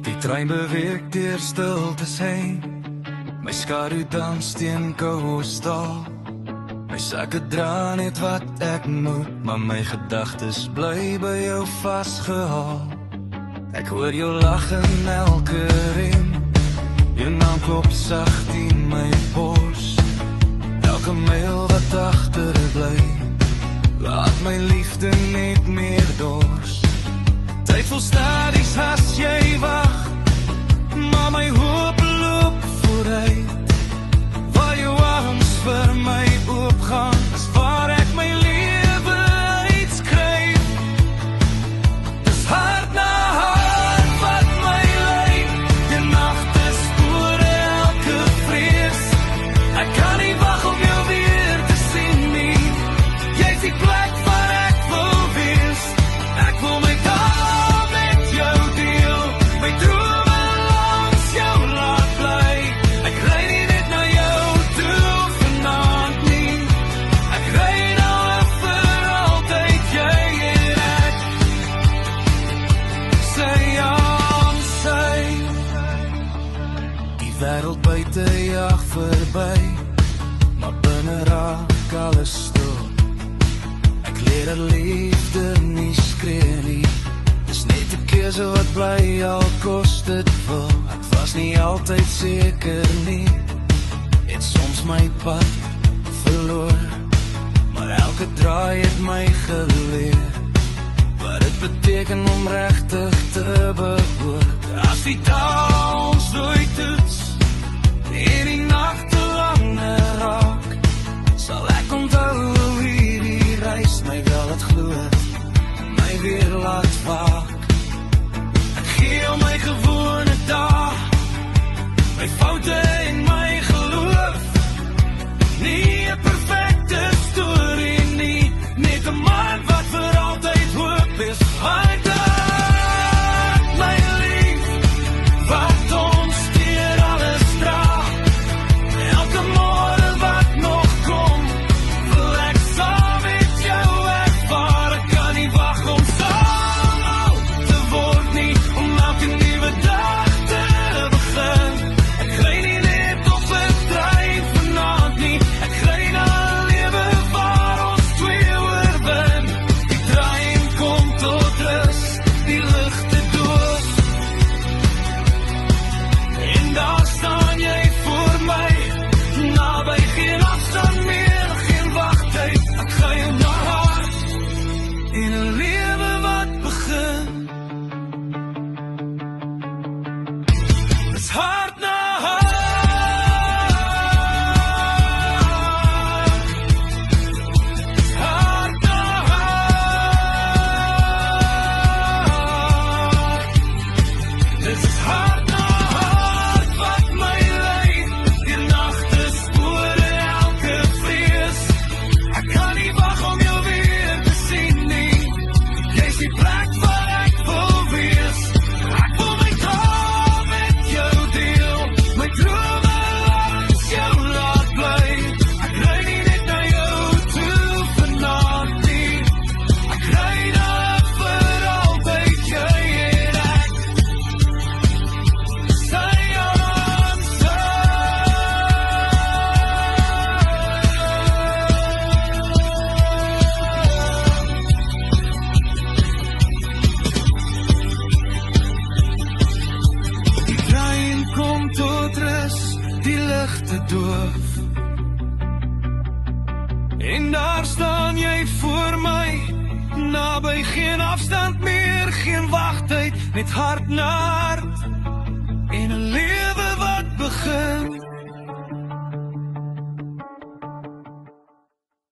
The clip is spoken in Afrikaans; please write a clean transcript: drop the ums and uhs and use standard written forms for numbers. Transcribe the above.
Die trein beweeg deur stiltes heen, my skadu dans teen koue staal. My sakke dra net wat ek moet, maar my gedagtes bly by jou vasgehaal. Ek hoor jou lag in elke rem, jou naam klop sacht in my bors. Elke mail wat agter bly, laat my liefde net meer dors. Tyd vol stadies as jy wag, maar my hoop loop vooruit. Waar jou arms vir my oopgaan, is waar ek my lewe uitskryf. Dis hart na hart wat my lei, die nagte spore elke vrees. Ek kan nie wag om jou weer te sien nie, jy is die plek waar ek wil wees. Ek wil my dae met jou deel, my drome langs jou laat bly. Ek ry nie net na jou toe vanaand nie, ek ry nou vir altyd, jy en ek. Sy aan sy, die wêreld buite jag verby, maar binne raak alles stil. Ek leer dat liefde nie skree nie, dis net 'n keuse wat bly al kos dit wil. Ek was nie altyd seker nie, het soms my pad verloor, maar elke draai het my geleer wat dit beteken om regtig te behoor. As die dae ons nooit toets en die nagte langer raak, sal ek onthou hoe hierdie reis my wel het glo, my weer laat waak. Ek gee jou my gewone dae, my foute en my geloof. Nie 'n perfekte storie nie, net 'n man wat vir altyd hoop is. Hartelijk, my lief, wat ons deur alles dra. Elke môre wat nog kom, wil ek saam met jou ervaar. Ek kan nie wag om saam oud te word nie, om elke nuwe dag te begin. Ek ry nie net op 'n trein vanaand nie, ek ry na 'n lewe waar ons twee oorwin. Die trein kom tot rus, die ligte doof, en daar staan jy voor my, naby geen afstand meer, geen wagtyd. Ek ga jou na hart, in 'n lewe wat begin. Dis hart na hart, dis hart na hart. Dis hart na hart wat my lei, die nagte spore elke vrees. Ek kan nie wag om jou weer te sien nie, jy is die plek waar ek wil wees. Ek wil my dae met jou deel, my drome langs jou laat bly. Ek ry nie net na jou toe vanaand nie, ek ry nou vir altyd, jy en ek. Sy aan sy, die trein kom tot rus, die ligte doof, en daar staan jy voor my, naby geen afstand meer, geen wagtyd, net hart na hart, en 'n